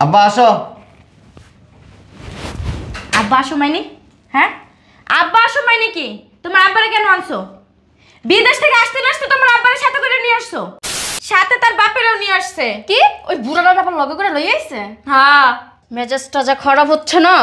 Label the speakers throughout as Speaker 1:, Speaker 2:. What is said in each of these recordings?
Speaker 1: আব্বা আসো।
Speaker 2: আব্বা আসো মানে? হ্যাঁ, আব্বা আসো মানে কি? তোমার আব্বারে কেন আনছো? বিদেশ থেকে আসতে না আসতে তোমার আব্বারে সাথে করে নিয়ে আসছো, সাথে তার বাপেরও নিয়ে আসছে।
Speaker 3: কি ওই বুড়াটা আবার লগে করে লই আইছে?
Speaker 2: হ্যাঁ।
Speaker 3: মেজাজটা যা খারাপ হচ্ছে না।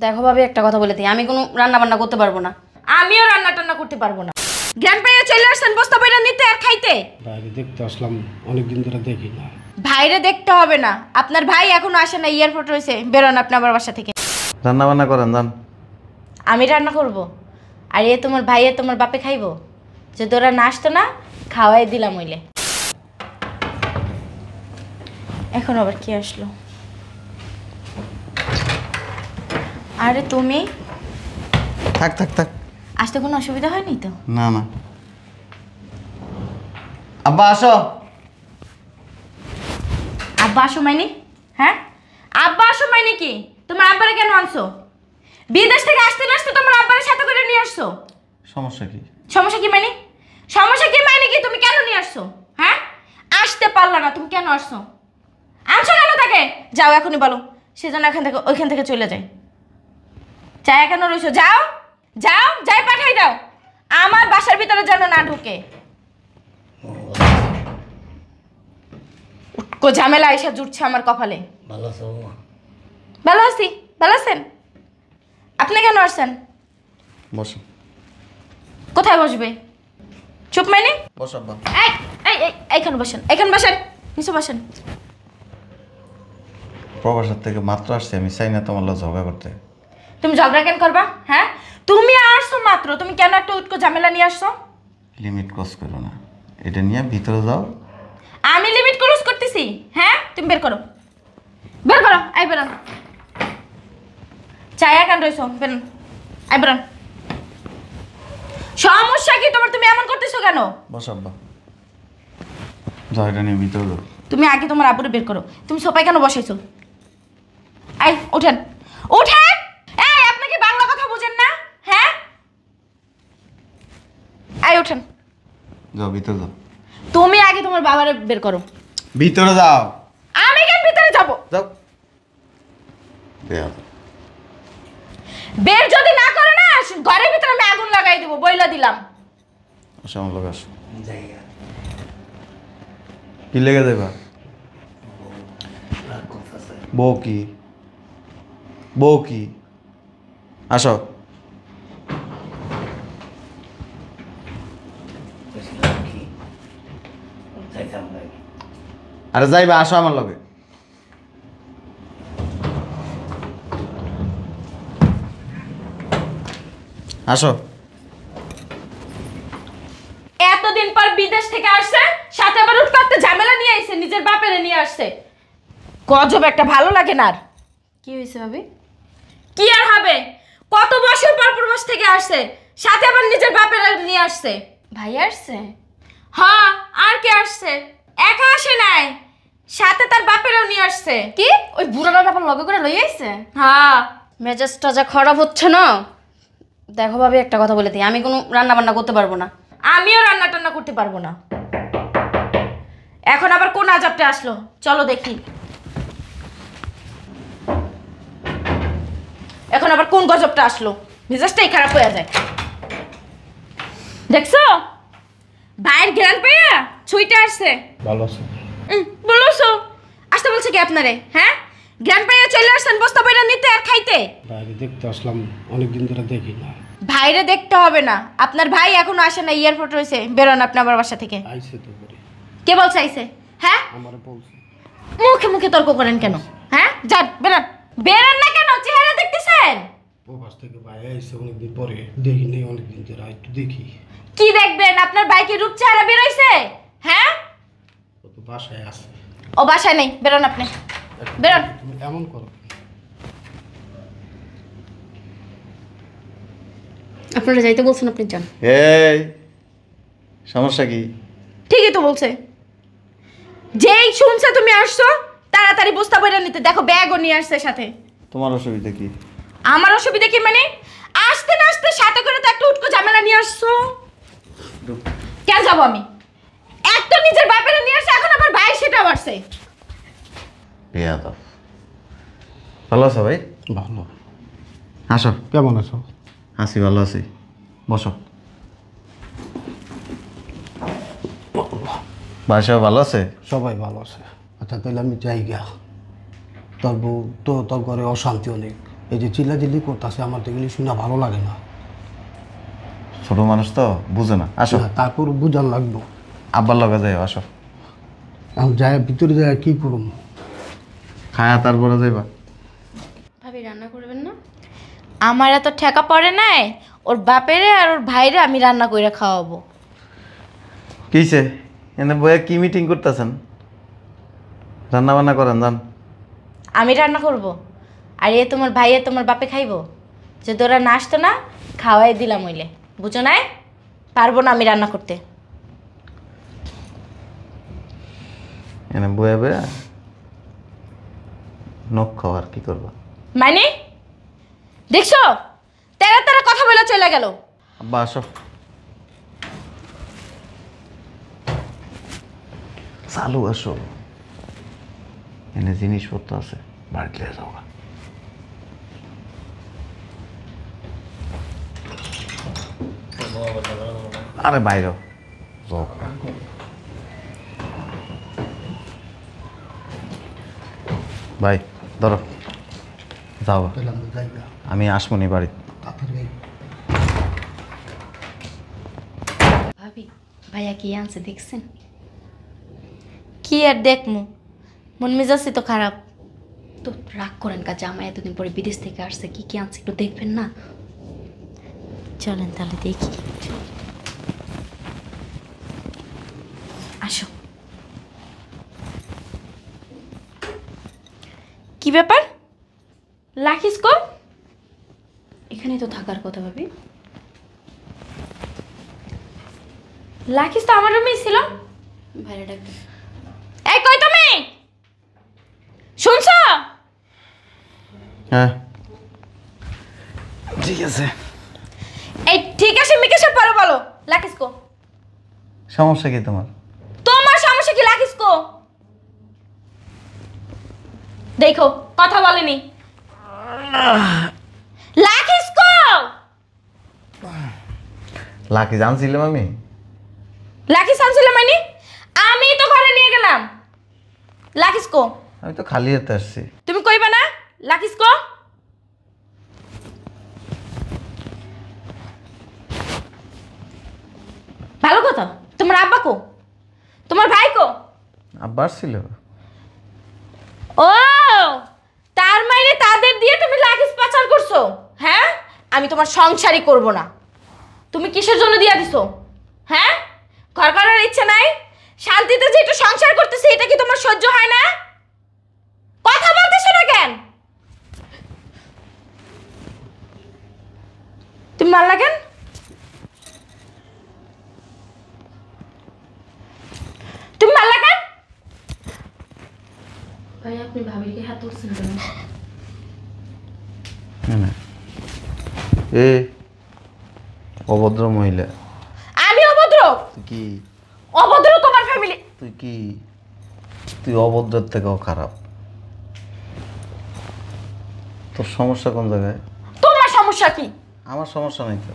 Speaker 3: দেখো ভাবি, একটা কথা বলে দিই, আমি কোনো রান্না বান্না করতে পারবো না।
Speaker 2: আমিও রান্না টান্না করতে পারবো না। জ্ঞান পাইয়া চলে আসছেন বস্তা বইরা নিতে আর খাইতে।
Speaker 4: বাইরে দেখতে আসলাম, অনেকদিন ধরে দেখি না।
Speaker 2: ভাইরে দেখতে হবে না, আপনার ভাই এখনো আসে না, এয়ারপোর্ট রয়েছে। বেরোন আপনি আমার বাসা থেকে।
Speaker 1: রান্না বান্না করেন যান।
Speaker 2: আমি রান্না করব? আর এ তোমার ভাইয়ে তোমার বাপে খাইবো? যদি ওরা না আসতো না, খাওয়াই দিলাম হইলে। এখন আবার কি আসলো? আরে তুমি
Speaker 1: থাক থাক থাক।
Speaker 2: আসতে কোনো অসুবিধা হয়নি তো?
Speaker 1: না না। আব্বা আসো।
Speaker 2: আব্বা আসো মানে? হ্যাঁ, আব্বা আসো মানে কি? তোমার আব্বারে কেন আনছো? বিদেশ থেকে আসতে না আসতে তোমার আব্বারে সাথে করে নিয়ে আসছো।
Speaker 1: সমস্যা কি?
Speaker 2: সমস্যা কি মানে? সমস্যা কি মানে কি? তুমি কেন নিয়ে আসছো? হ্যাঁ, আসতে পারলা না, তুমি কেন আসছো? আনছো কেন তাকে? যাও এখনই বলো, সেজন্য ওইখান থেকে চলে যায়। চাই কেন রইছো? যাও যাও, যাই পাঠাই দাও। আমার বাসার ভিতরে যেন না ঢুকে। উটকো ঝামেলা এসে জুটছে আমার কপালে।
Speaker 5: ভালো আছো?
Speaker 2: ভালো আছি। ভালো আছেন? আপনি কেন আসছেন?
Speaker 1: বসো।
Speaker 2: কোথায় বসবে? চুপ মানে?
Speaker 1: বসো আব্বা।
Speaker 2: এই এই এই, এইখানে বসেন, এইখানে বসেন, নিচে বসেন।
Speaker 1: প্রবাসের থেকে মাত্র আসছি, আমি চাই না তোমার লগে ঝগড়া করতে।
Speaker 2: তুমি ঝগড়া কেন করবা? হ্যাঁ, তুমি আসছো মাত্র, তুমি কেন একটা উটকো ঝামেলা নিয়ে আসছো?
Speaker 1: লিমিট ক্রস করো না, এটা নিয়ে ভিতরে যাও।
Speaker 2: আমি লিমিট ক্রস করতেছি? হ্যাঁ, তুমি বের করো, বের করো। আই বেরোন। চায়া কেন রইছো? বেরোন, আই বেরোন। সমস্যা কি তোমার? তুমি এমন করতেছো কেন?
Speaker 1: বসো আব্বা, যাও এটা নিয়ে ভিতরে যাও।
Speaker 2: তুমি আগে তোমার আব্বুরে বের করো। তুমি সোফায় কেন বসাইছো? আই ওঠেন, ওঠেন। এই আপনি কি বাংলা কথা বুঝেন না? হ্যাঁ, আই ওঠেন।
Speaker 1: যাও ভিতরে যাও।
Speaker 2: তুমি আগে তোমার বাবারে বের করো।
Speaker 1: ভিতরে যাও।
Speaker 2: আমি কেন ভিতরে যাব?
Speaker 1: যাও। বেয়া।
Speaker 2: বের যদি না করো না, ঘরের ভিতরে আমি আগুন লাগাই দেবো, বইলা দিলাম।
Speaker 1: আসো আমার লোক আসো।
Speaker 5: জায়গা
Speaker 1: কি লেগে দেবা?
Speaker 5: রাগ করতেছে।
Speaker 1: বউ কি? বউ কি? আসো।
Speaker 5: বলছিলাম কি যাইতাম ভাই।
Speaker 1: আরে যাইবা, আসো আমার লগে। আসো।
Speaker 2: এতদিন পর বিদেশ থেকে আসছে, সাথে আবার উৎপাত ঝামেলা নিয়ে আসছে, নিজের বাপেরে নিয়ে আসছে। গজব একটা, ভালো লাগে না। আর
Speaker 3: কি হয়েছে ভাবি?
Speaker 2: কি আর হবে? কত বছর পর প্রবাস থেকে আসছে, সাথে আবার নিজের বাপেরে নিয়ে আসছে।
Speaker 3: ভাই আসছে?
Speaker 2: হ্যাঁ, আর কে আসছে? একা আসে নাই, সাথে তার বাপেরও নিয়ে আসছে।
Speaker 3: কি ওই বুড়াটা আবার লগে করে লই আইছে?
Speaker 2: হ্যাঁ।
Speaker 3: মেজাজটা যা খারাপ হচ্ছে না। দেখো ভাবি, একটা কথা বলে দিই, আমি কোনো রান্না বান্না করতে পারবো না।
Speaker 2: আমিও রান্না টান্না করতে পারবো না। এখন আবার কোন আজাবটা আসলো? চলো দেখি। এখন আবার কোন গজবটা আসলো? মেজাজটাই খারাপ হয়ে যায়। দেখছো, ভাইয়ের জ্ঞান পেয়ে ছুইটা আসছে।
Speaker 4: ভালো আছো?
Speaker 2: বলছো আসতে বলছে কি আপনারে? হ্যাঁ, জ্ঞান পাইয়া চলে আসছেন বস্তা বইরা নিতে আর খাইতে।
Speaker 4: বাইরে দেখতে আসলাম, অনেকদিন ধরে দেখি না।
Speaker 2: ভাইরে দেখতে হবে না, আপনার ভাই এখনো আসে না, এয়ারপোর্ট রয়েছে। বেরোন আপনি আমার বাসা থেকে।
Speaker 4: আইছে তো করে,
Speaker 2: কে বলছে আইছে? হ্যাঁ,
Speaker 4: আমারে বলছে।
Speaker 2: মুখে মুখে তর্ক করেন কেন? হ্যাঁ, যান বেরোন। বেরোন না কেন? চেহারা দেখতেছেন?
Speaker 4: প্রবাস থেকে বাইরে আইছে অনেকদিন পরে, দেখি নেই অনেকদিন ধরে, একটু দেখি।
Speaker 2: কি দেখবেন? আপনার বাইকে রূপ চেহারা বেরোইছে? হ্যাঁ,
Speaker 4: ও তো বাসায় আছে।
Speaker 2: ও বাসায় নেই, বেরোন আপনি, বেরোন।
Speaker 4: তুমি এমন করো।
Speaker 3: আপনারা যাইতে বলছেন, আপনি যান।
Speaker 1: এই সমস্যা কি?
Speaker 2: ঠিকই তো বলছে। যেই শুনছে তুমি আসছো, তাড়াতাড়ি বস্তা বইরা নিতে। দেখো ব্যাগও নিয়ে আসছে সাথে।
Speaker 1: তোমার অসুবিধা কি?
Speaker 2: আমার অসুবিধা কি মানে? আসতে না আসতে সাথে করে তো একটা উটকো ঝামেলা নিয়ে আসছো। কেন যাবো আমি? এক তো নিজের বাপের নিয়ে আসছে, এখন আবার ভাই সেটাও আসছে।
Speaker 1: বেয়াদব। ভালো আছো ভাই?
Speaker 4: ভালো।
Speaker 1: আসো।
Speaker 4: কেমন আছো?
Speaker 1: আছি, ভালো আছি, বসো। বাসা ভালো আছে?
Speaker 4: সবাই ভালো আছে। আচ্ছা তাহলে আমি যাই গা। তোর বউ তো তোর ঘরে অশান্তি অনেক, এই যে চিল্লাচিল্লি করতেছে আমার তো এগুলি শুনে ভালো লাগে না।
Speaker 1: ছোট মানুষ তো বুঝে না। আসো।
Speaker 4: না, তারপর বুঝান লাগবো।
Speaker 1: আব্বার লগে যাই, আসো।
Speaker 4: আমি যাই ভিতরে যাই কি করুম?
Speaker 1: খায়া তারপরে যাইবা।
Speaker 3: ভাবি রান্না করবেন না?
Speaker 2: আমার এত ঠেকা পড়ে নাই, ওর বাপেরে আর ওর ভাইরে আমি রান্না করে খাওয়াবো।
Speaker 1: কিছে এনে বইয়া কি মিটিং করতেছেন? রান্না বান্না করেন যান।
Speaker 2: আমি রান্না করব আর এ তোমার ভাইয়ে তোমার বাপে খাইবো? যদি ওরা না আসতো না, খাওয়াই দিলাম হইলে। বুঝো নাই? পারবো না আমি রান্না করতে।
Speaker 1: এনে বইয়া বইয়া নখ খাও, আর কি করবা?
Speaker 2: মানে দেখছো, তেরা তেরা কথা বলে চলে গেল।
Speaker 1: আব্বা আসো। চালু আসো, এনে জিনিসপত্র আছে, বাড়িতে যাও। আরে বাইরে যাও। ভাই ধরো, যাও।
Speaker 4: তাহলে আমি যাই গা।
Speaker 1: আমি আসমনি বাড়ি।
Speaker 4: তাড়াতাড়ি যাই।
Speaker 3: ভাবি ভাইয়া কি আনছে দেখছেন?
Speaker 2: কি আর দেখমু, মন মেজাজই তো খারাপ।
Speaker 3: তো রাগ করেন কাজ, জামাই এতদিন পরে বিদেশ থেকে আসছে, কি কি আনছে একটু দেখবেন না?
Speaker 2: চলেন তাহলে দেখি। আসো। কি ব্যাপার, লাখিস কম?
Speaker 3: এখানেই তো থাকার কথা ভাবি।
Speaker 2: লাখিস তো আমার রুমেই ছিল।
Speaker 3: ভাইরা ডাকবে।
Speaker 2: এই কই তুমি, শুনছো?
Speaker 1: হ্যাঁ ঠিক আছে।
Speaker 2: এই ঠিক আছে মিকেশের পরে বলো লাখিস কো।
Speaker 1: সমস্যা কি তোমার?
Speaker 2: তোমার সমস্যা কি? লাখিস কো দেখো, কথা বলেনি। লাখিস কো?
Speaker 1: লাকি জানছিলাম আমি।
Speaker 2: লাখিস আনছিল মানে? আমি তো ঘরে নিয়ে গেলাম। লাখিস কো?
Speaker 1: আমি তো খালি হাতে আসছি।
Speaker 2: তুমি কইবা না লাখিস কো? ভালো কথা। তোমার আব্বা কো? তোমার ভাই কো?
Speaker 1: আব্বা আসছিল।
Speaker 2: ও, তার মানে তাদের দিয়ে তুমি লাখিস পাচার করছো? হ্যাঁ, আমি তোমার সংসারই করব না। তুমি কিসের জন্য দিয়া দিছো? হ্যাঁ, ঘর করার ইচ্ছে নাই? শান্তিতে যে একটু সংসার করতেছে, এটা কি তোমার সহ্য হয় না? কথা বলতেছো না কেন? তুমি মারলা কেন? তুমি মারলা কেন?
Speaker 3: ভাই আপনি ভাবির কি হাত তুলছেন কেন?
Speaker 1: না এ অভদ্র মহিলা।
Speaker 2: আমি অভদ্র?
Speaker 1: তুই কি?
Speaker 2: অভদ্র তোমার ফ্যামিলি।
Speaker 1: তুই কি? তুই অভদ্রের থেকেও খারাপ। তোর সমস্যা কোন জায়গায়?
Speaker 2: তোমার সমস্যা কি?
Speaker 1: আমার সমস্যা নেই তো,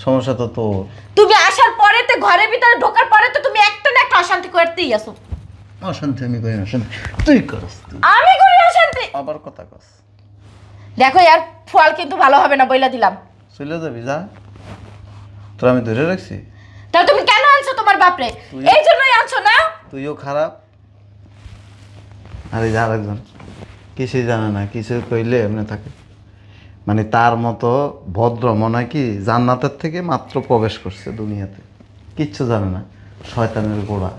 Speaker 1: সমস্যা তো তোর।
Speaker 2: তুমি আসার পরে তো ঘরের ভিতরে ঢোকার পরে তো তুমি একটা না একটা অশান্তি করতেই আসো।
Speaker 1: অশান্তি আমি করি না, শান্তি তুই করস। তুই
Speaker 2: আমি করি অশান্তি?
Speaker 1: আবার কথা কস।
Speaker 2: দেখো ইয়ার ফল কিন্তু ভালো হবে না, বইলা দিলাম।
Speaker 1: চলে যাবি যা, তোর আমি ধরে রাখছি।
Speaker 2: তাহলে তুমি কেন আনছো তোমার বাপরে? এই জন্যই আনছো না?
Speaker 1: তুইও খারাপ। আরে যা, আরেকজন কিছুই জানে না, কিছু কইলে এমনি থাকে। মানে তার মতো ভদ্র মনে হয় কি জান্নাতের থেকে মাত্র প্রবেশ করছে দুনিয়াতে, কিচ্ছু জানে না, শয়তানের গোড়া।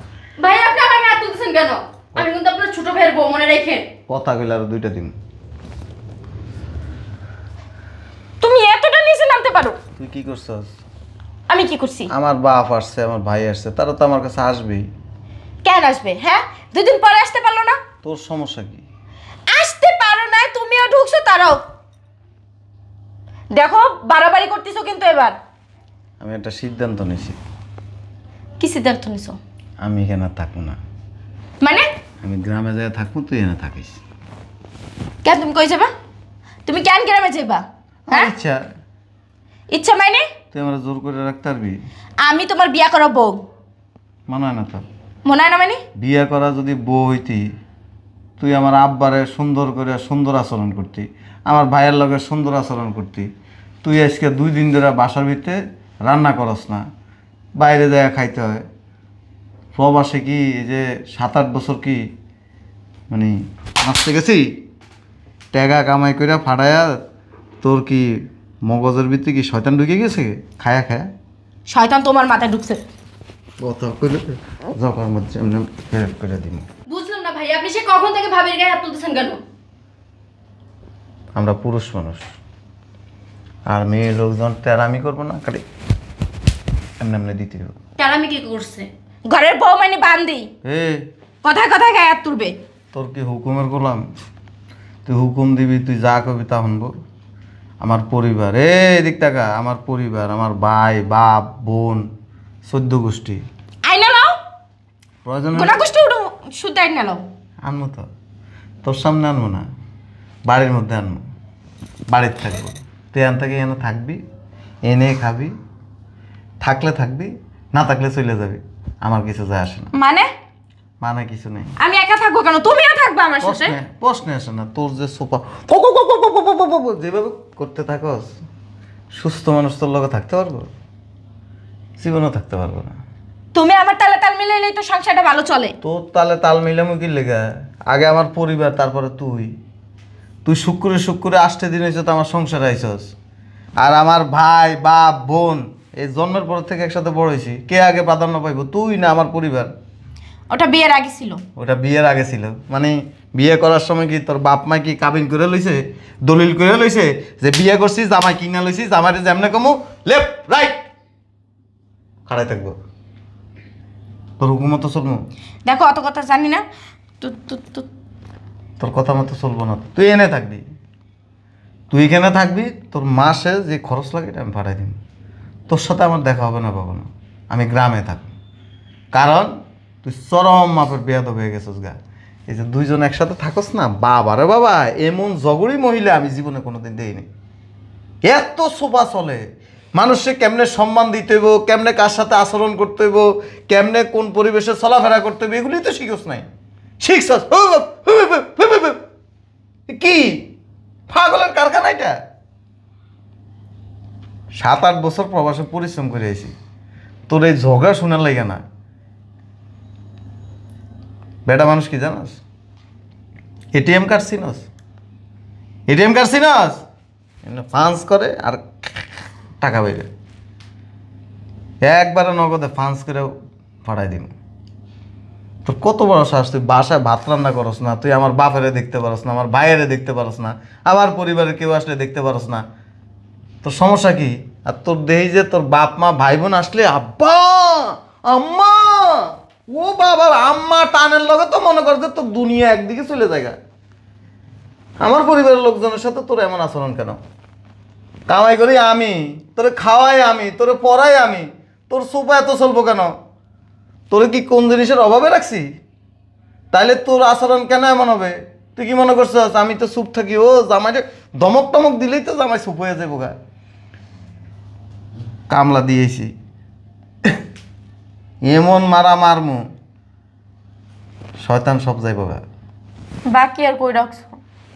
Speaker 3: ভাই আপনি আমার হাত তুলছেন কেন? আমি কিন্তু আপনার ছোট ভাইয়ের বউ, মনে রেখে।
Speaker 1: কথা কইলে আরো 2টা দিন।
Speaker 2: তুমি এতটা নিচে নামতে পারো?
Speaker 1: তুই কি করছস?
Speaker 2: আমি কি করছি?
Speaker 1: আমার বাপ আসছে, আমার ভাই আসছে, তারা তো আমার কাছে আসবেই।
Speaker 2: কেন আসবে? হ্যাঁ, 2 দিন পরে আসতে পারলো না?
Speaker 1: তোর সমস্যা কি?
Speaker 2: আসতে পারো না, তুমিও ঢুকছো তারাও। দেখো বাড়াবাড়ি করতেছো কিন্তু এবার।
Speaker 1: আমি একটা সিদ্ধান্ত নিয়েছি,
Speaker 2: কি সিদ্ধান্ত নিছো?
Speaker 1: আমি এখানে আর থাকবো না।
Speaker 2: মানে
Speaker 1: আমি গ্রামে যাই থাকবো, তুই এনে থাকিস।
Speaker 2: কেন তুমি কই যাবা? তুমি কেন গ্রামে যাইবা? হ্যাঁ,
Speaker 1: ইচ্ছা।
Speaker 2: ইচ্ছা মানে?
Speaker 1: তুই আমার জোর করে রাখতে পারবি?
Speaker 2: আমি তোমার বিয়া করা বউ।
Speaker 1: মনে হয় না তো।
Speaker 2: মনে হয় না মানে?
Speaker 1: বিয়ে করা যদি বউ হইতি, তুই আমার আব্বারে সুন্দর করে সুন্দর আচরণ করতি, আমার ভাইয়ের লগে সুন্দর আচরণ করতি। তুই আজকে 2 দিন ধরে বাসার ভিতরে রান্না করস না, বাইরে যায় খাইতে হয়। প্রবাসে কি এই যে 7-8 বছর কি মানে নাচতে গেছি, টাকা কামাই করে ফাটায়া, তোর কি মগজের ভিতরে কি শয়তান ঢুকে গেছে খায়া খায়া?
Speaker 2: শয়তান তোমার মাথায় ঢুকছে।
Speaker 1: কথা কইলে জকার মধ্যে এমনি ফেরত করে দিন।
Speaker 3: বুঝলাম না ভাই, আপনি সে কখন থেকে ভাবির গায়ে হাত তুলতেছেন কেন?
Speaker 1: আমরা পুরুষ মানুষ, আর মেয়ে লোকজন তেরামি করবো না, খালি এমনি এমনি দিতে হবে।
Speaker 3: টারামি কি করছে?
Speaker 2: ঘরের বউ মানে বান্দি,
Speaker 1: এ
Speaker 2: কথায় কথায় গায়ে হাত তুলবে।
Speaker 1: তোর কি হুকুমের গোলাম? তুই হুকুম দিবি, তুই যা করবি তা শুনবো। আমার পরিবার, এদিক টাকা, আমার পরিবার, আমার ভাই, বাপ, বোন, 14 গোষ্ঠী।
Speaker 2: আইনা লাও,
Speaker 1: প্রয়োজন
Speaker 2: গোনা গোষ্ঠী উঠো, শুদ্ধ আইনা লাও।
Speaker 1: আনবো তো, তোর সামনে আনবো না, বাড়ির মধ্যে আনবো, বাড়িতে থাকবো। তুই এখান থেকে এনে থাকবি, এনে খাবি, থাকলে থাকবি, না থাকলে চলে যাবি, আমার কিছু যায় আসে না। মানে কিছু নেই।
Speaker 2: আমি একা থাকবো কেন? তুমিও থাকবে আমার সাথে।
Speaker 1: প্রশ্নে আসে না। তোর যে সোপা যেভাবে করতে থাকস, সুস্থ মানুষ তোর লগে থাকতে পারবো? জীবনও থাকতে পারবো না।
Speaker 2: তুমি আমার তালে তাল মিলাইলেই তো সংসারটা ভালো চলে।
Speaker 1: তোর তালে তাল মিলামু কি লেগা? আগে আমার পরিবার, তারপরে তুই। তুই শুক্রে শুক্রে 8 দিন হয়েছে তো আমার সংসারে আইসস। আর আমার ভাই, বাপ, বোন, এই জন্মের পর থেকে একসাথে বড় হয়েছি। কে আগে প্রাধান্য পাইব, তুই না আমার পরিবার?
Speaker 2: ওটা বিয়ের আগে ছিল।
Speaker 1: ওটা বিয়ের আগে ছিল মানে? বিয়ে করার সময় কি তোর বাপ মা কি কাবিন করে লইছে, দলিল করে লইছে যে বিয়ে করছিস, জামাই কিনা লইছিস, জামাইরে যেমনে কমু লেফট রাইট খাড়াই থাকবো? তোর হুকুম মতো চলবো?
Speaker 2: দেখো, অত কথা জানি না।
Speaker 1: তোর কথা মতো চলবো না। তুই এনে থাকবি, তুই এখানে থাকবি, তোর মাসে যে খরচ লাগে এটা আমি পাঠাই দিব। তোর সাথে আমার দেখা হবে না বাবা, না। আমি গ্রামে থাকবো, কারণ তুই চরম মাপের বেয়াদব হয়ে গেছিস গা। এই যে 2 জন একসাথে থাকস না, বাবা রে বাবা, এমন জগড়ি মহিলা আমি জীবনে কোনোদিন দেইনি। এত সোফা চলে, মানুষকে কেমনে সম্মান দিতে হইব, কেমনে কার সাথে আচরণ করতে হইব, কেমনে কোন পরিবেশে চলাফেরা করতে হইব, এগুলি তো শিখস নাই। শিখছস কি? পাগলের কারখানা এটা। 7-8 বছর প্রবাসে পরিশ্রম করে আইছি, তোর এই ঝগড়া শোনার লাগে না। বেটা মানুষ কি জানাস? এটিএম কার্ড চিনস? এটিএম কার্ড চিনস? ফান্স করে আর টাকা বেরে একবারে নগদে ফান্স করে পাঠাই দিব। তোর কত বড় সাহস, তুই বাসায় ভাত রান্না করস না, তুই আমার বাপেরে দেখতে পারস না, আমার ভাইয়েরে দেখতে পারস না, আমার পরিবারের কেউ আসলে দেখতে পারস না। তোর সমস্যা কি? আর তোর দেহি যে তোর বাপ মা ভাই বোন আসলে আব্বা আম্মা, ও বাবা আম্মা টানের লগে তো মনে কর যে তোর দুনিয়া একদিকে চলে যায়। আমার পরিবারের লোকজনের সাথে তোর এমন আচরণ কেন? কামাই করি আমি, তোরে খাওয়াই আমি, তোরে পড়াই আমি, তোর সোফা এত চলবো কেন? তোরে কি কোন জিনিসের অভাবে রাখছি? তাইলে তোর আচরণ কেন এমন হবে? তুই কি মনে করছিস আমি তো চুপ থাকি? ও জামাইটা ধমক টমক দিলেই তো জামাই চুপ হয়ে যাবো গা। কামলা দিয়েছি, এমন মারা মারমু শয়তান সব যাইব গা।
Speaker 2: বাকি আর কই রাখছো?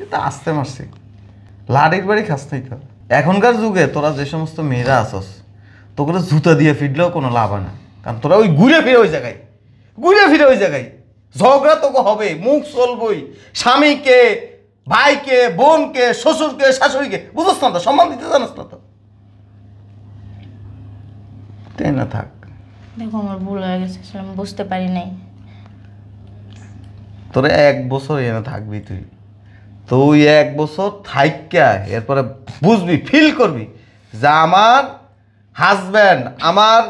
Speaker 1: এটা আসতে মারছি, লাড়ির বাড়ি খাসতেই তো। এখনকার যুগে তোরা যে সমস্ত মেয়েরা আসস, তোকে জুতা দিয়ে ফিরলেও কোনো লাভ হয় না, কারণ তোরা ওই ঘুরে ফিরে ওই জায়গায় ঝগড়া তোকে হবে, মুখ চলবই। স্বামীকে, ভাইকে, বোনকে, শ্বশুরকে, শাশুড়িকে বুঝস না তো, সম্মান দিতে জানাস না তো। তাই না, থাক।
Speaker 2: দেখো, আমার ভুল হয়ে গেছে, আমি বুঝতে পারি নাই।
Speaker 1: তোরা 1 বছর এনে থাকবি, তুই 1 বছর থাইকা এরপরে বুঝবি, ফিল করবি যে আমার হাজব্যান্ড, আমার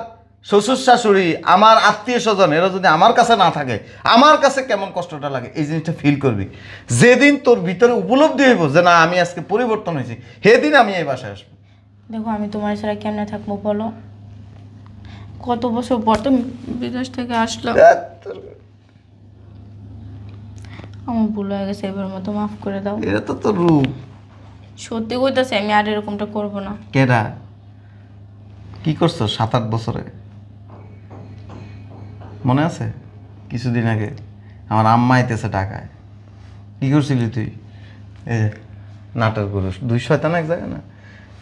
Speaker 1: শ্বশুর শাশুড়ি, আমার আত্মীয় স্বজন এরা যদি আমার কাছে না থাকে, আমার কাছে কেমন কষ্টটা লাগে, এই জিনিসটা ফিল করবি। যেদিন তোর ভিতরে উপলব্ধি হইব যে না আমি আজকে পরিবর্তন হয়েছি, সেদিন আমি এই বাসায় আসবো।
Speaker 2: দেখো, আমি তোমার ছাড়া কেমনে থাকবো বলো? কত বছর পর তুমি বিদেশ থেকে আসলাম। আমার ভুল হয়ে গেছে, এবার মতো মাফ করে দাও।
Speaker 1: এটা তো তোর রূপ।
Speaker 2: সত্যি কইতাছি আমি আর এরকমটা করব না।
Speaker 1: কেডা কি করছো 7-8 বছরে? মনে আছে কিছুদিন আগে আমার আম্মা আইতেছে ঢাকায়, কি করছিলি তুই? এই যে নাটের গুরুষ 2 শয়তান এক জায়গায় না,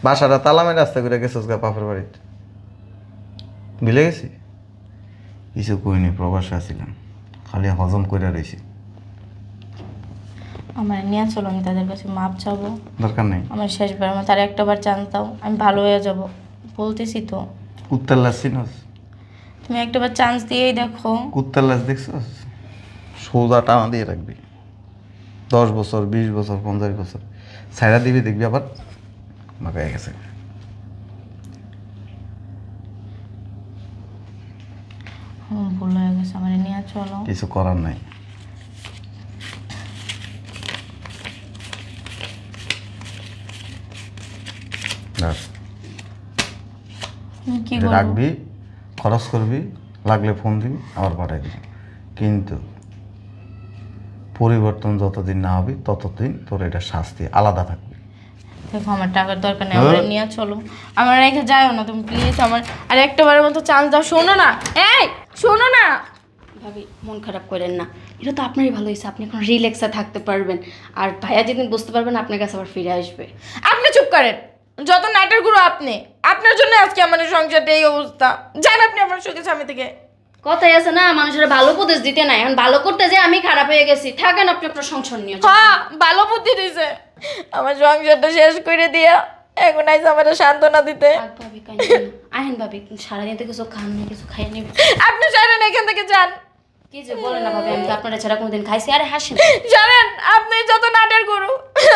Speaker 1: বাসাটা তালামের রাস্তা করে গেছিস গা বাপের বাড়িতে, ভুলে গেছি? কিছু কইনি, প্রবাসে আছিলাম, খালি হজম করে রয়েছি।
Speaker 2: আমার নিয়ে চলো, আমি তাদের কাছে মাপ চাবো।
Speaker 1: দরকার নেই।
Speaker 2: আমার শেষবার মতো আর একটাবার চান্স দাও, আমি ভালো হয়ে যাব। বলতেছি তো,
Speaker 1: কুত্তার লাশ চিনস?
Speaker 2: তুমি একটাবার চান্স দিয়েই দেখো।
Speaker 1: কুত্তার লাশ দেখছস? সোজা টানা দিয়ে রাখবি, 10 বছর 20 বছর 50 বছর ছাইরা দিবি, দেখবি আবার মাকায় গেছে।
Speaker 2: ভুল হয়ে গেছে, আমার নিয়ে চলো।
Speaker 1: কিছু করার নাই। ব্যাস।
Speaker 2: তুমি কি
Speaker 1: এটা
Speaker 2: করবো?
Speaker 1: রাখবি, খরচ করবি, লাগলে ফোন দিবি, আবার পাঠাই দিবি। কিন্তু পরিবর্তন যতদিন না হবে ততদিন তোর এটা শাস্তি আলাদা থাকবে।
Speaker 2: দেখো আমার টাকার দরকার নেই, আমার নিয়ে চলো। আমার রেখে যাও না তুমি প্লিজ, আমার আর একটাবারের মতো চান্স দাও। শোনো না, এই শোনো না।
Speaker 3: ভাবি মন খারাপ করেন না, এটা তো আপনারই ভালো হয়েছে, আপনি এখন রিল্যাক্সে থাকতে পারবেন। আর ভাইয়া যেদিন বুঝতে পারবেন আপনার কাছে আবার ফিরে আসবে।
Speaker 2: আপনি চুপ করেন, যত নাটের গুরু আপনি। আপনার জন্য আজকে আমার সংসারটা এই অবস্থা। যান আপনি আমার সুখে স্বামী থেকে।
Speaker 3: কথাই আছে না, মানুষের ভালো উপদেশ দিতে নাই, এখন ভালো করতে যে আমি খারাপ হয়ে গেছি। থাকেন আপনি আপনার সংসার নিয়ে।
Speaker 2: হ্যাঁ ভালো বুদ্ধি দিছে, আমার সংসারটা শেষ করে দিয়া এখন আইসে আমার সান্ত্বনা দিতে।
Speaker 3: থাক ভাবি, কাইন্দেন না। আহেন ভাবি, সারাদিন তো কিছু খান না, কিছু খাইয়ে নেবেন।
Speaker 2: আপনি জানেন এখান থেকে যান।
Speaker 3: কি যে বলেন না ভাবি, আমি তো আপনারা ছাড়া কোনোদিন খাইছি। আরে হাসেন।
Speaker 2: জানেন আপনি যত নাটের গুরু,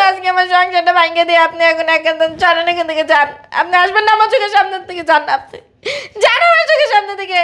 Speaker 2: আজকে আমার সংসারটা ভাঙিয়ে দিয়ে আপনি এখন একদম জানেন এখান থেকে যান। আপনি আসবেন না আমার চোখের সামনে থেকে, যান আপনি, যান আমার চোখের সামনে থেকে।